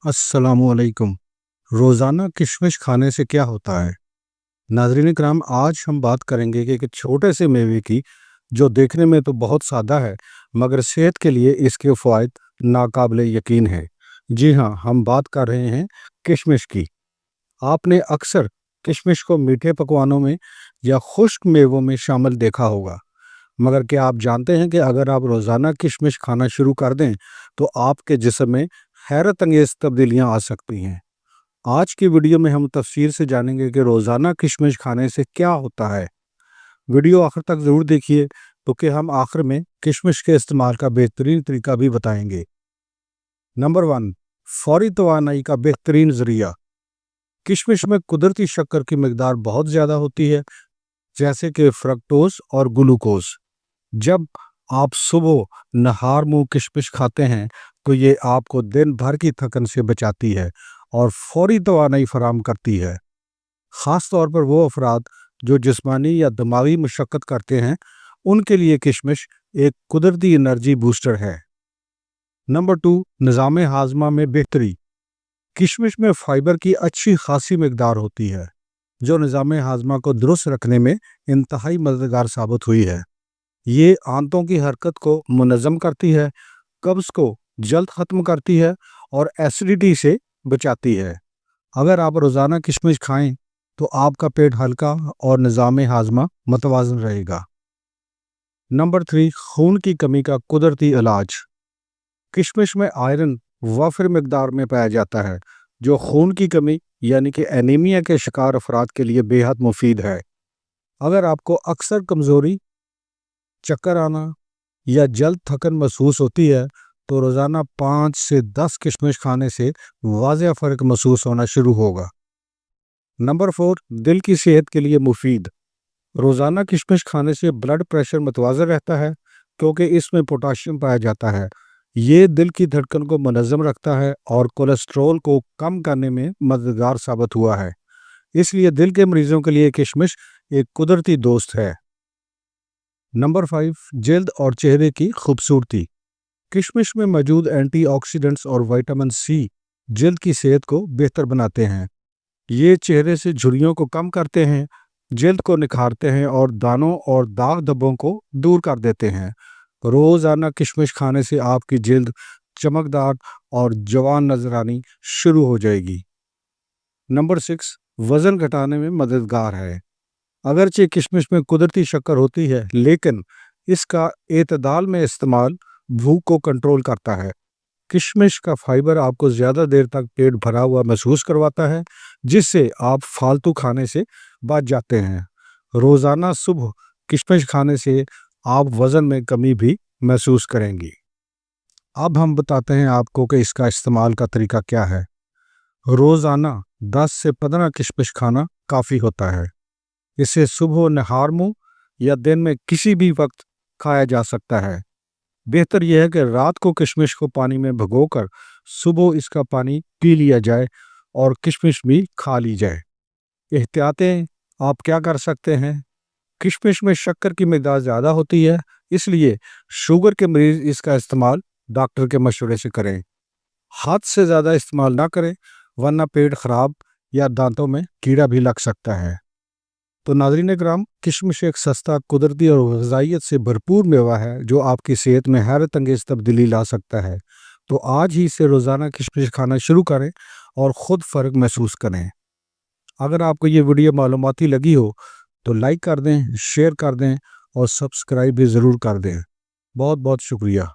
अस्सलामु अलैकुम। रोज़ाना किशमिश खाने से क्या होता है? नाज़रीन इकराम, आज हम बात करेंगे कि एक छोटे से मेवे की, जो देखने में तो बहुत सादा है मगर सेहत के लिए इसके फ़वाइद नाकाबिले यकीन है। जी हाँ, हम बात कर रहे हैं किशमिश की। आपने अक्सर किशमिश को मीठे पकवानों में या खुश्क मेवों में शामिल देखा होगा, मगर क्या आप जानते हैं कि अगर आप रोज़ाना किशमिश खाना शुरू कर दें तो आपके जिस्म में हैरत अंगेज़ तब्दीलियाँ आ सकती हैं। आज की वीडियो में हम तफसील से जानेंगे कि रोज़ाना किशमिश खाने से क्या होता है। वीडियो आखिर तक ज़रूर देखिए, क्योंकि हम आखिर में किशमिश के इस्तेमाल का बेहतरीन तरीका भी बताएंगे। नंबर 1, फौरी तवानाई का बेहतरीन ज़रिया। किशमिश में कुदरती शक्कर की मकदार बहुत ज़्यादा होती है, जैसे कि फ्रक्टोज और ग्लूकोज। जब आप सुबह नहार मुंह किशमिश खाते हैं तो ये आपको दिन भर की थकन से बचाती है और फौरी तवानाई फराहम करती है। ख़ास तौर पर वो अफराद जो जिस्मानी या दिमागी मशक्क़त करते हैं, उनके लिए किशमिश एक कुदरती एनर्जी बूस्टर है। नंबर 2, निज़ाम हाज़मा में बेहतरी। किशमिश में फ़ाइबर की अच्छी खासी मकदार होती है, जो निज़ाम हाज़मा को दुरुस्त रखने में इंतहाई मददगार साबित हुई है। ये आंतों की हरकत को मुनज़्ज़म करती है, कब्ज़ को जल्द ख़त्म करती है और एसिडिटी से बचाती है। अगर आप रोज़ाना किशमिश खाएं तो आपका पेट हल्का और निज़ाम हाज़मा मतवाज़न रहेगा। नंबर 3, खून की कमी का कुदरती इलाज। किशमिश में आयरन वाफिर मकदार में पाया जाता है, जो खून की कमी यानी कि एनीमिया के शिकार अफराद के लिए बेहद मुफीद है। अगर आपको अक्सर कमज़ोरी, चक्कर आना या जल्द थकन महसूस होती है तो रोज़ाना 5 से 10 किशमिश खाने से वाज़ेह फ़र्क महसूस होना शुरू होगा। नंबर 4, दिल की सेहत के लिए मुफीद। रोज़ाना किशमिश खाने से ब्लड प्रेशर मतवाज़न रहता है, क्योंकि इसमें पोटाशियम पाया जाता है। ये दिल की धड़कन को मुनज़्ज़म रखता है और कोलेस्ट्रॉल को कम करने में मददगार साबित हुआ है। इसलिए दिल के मरीजों के लिए किशमिश एक कुदरती दोस्त है। नंबर 5, जल्द और चेहरे की खूबसूरती। किशमिश में मौजूद एंटीऑक्सीडेंट्स और विटामिन सी जल्द की सेहत को बेहतर बनाते हैं। ये चेहरे से झुर्रियों को कम करते हैं, जल्द को निखारते हैं और दानों और दाग धब्बों को दूर कर देते हैं। रोज़ाना किशमिश खाने से आपकी जल्द चमकदार और जवान नजर आनी शुरू हो जाएगी। नंबर 6, वज़न घटाने में मददगार है। अगरचे किशमिश में कुदरती शक्कर होती है, लेकिन इसका एतदाल में इस्तेमाल भूख को कंट्रोल करता है। किशमिश का फाइबर आपको ज़्यादा देर तक पेट भरा हुआ महसूस करवाता है, जिससे आप फालतू खाने से बच जाते हैं। रोज़ाना सुबह किशमिश खाने से आप वज़न में कमी भी महसूस करेंगी। अब हम बताते हैं आपको कि इसका इस्तेमाल का तरीका क्या है। रोज़ाना 10 से 15 किशमिश खाना काफ़ी होता है। इसे सुबह नहार मुंह या दिन में किसी भी वक्त खाया जा सकता है। बेहतर यह है कि रात को किशमिश को पानी में भिगोकर सुबह इसका पानी पी लिया जाए और किशमिश भी खा ली जाए। एहतियातें आप क्या कर सकते हैं? किशमिश में शक्कर की मिकदार ज़्यादा होती है, इसलिए शुगर के मरीज इसका इस्तेमाल डॉक्टर के मशवरे से करें। हद से ज़्यादा इस्तेमाल ना करें, वरना पेट खराब या दांतों में कीड़ा भी लग सकता है। तो नाज़रीन इकराम, किशमिश एक सस्ता, कुदरती और ग़िज़ाइयत से भरपूर मेवा है, जो आपकी सेहत में हैरत अंगेज़ तब्दीली ला सकता है। तो आज ही से रोज़ाना किशमिश खाना शुरू करें और ख़ुद फ़र्क महसूस करें। अगर आपको ये वीडियो मालूमाती लगी हो तो लाइक कर दें, शेयर कर दें और सब्सक्राइब भी ज़रूर कर दें। बहुत बहुत शुक्रिया।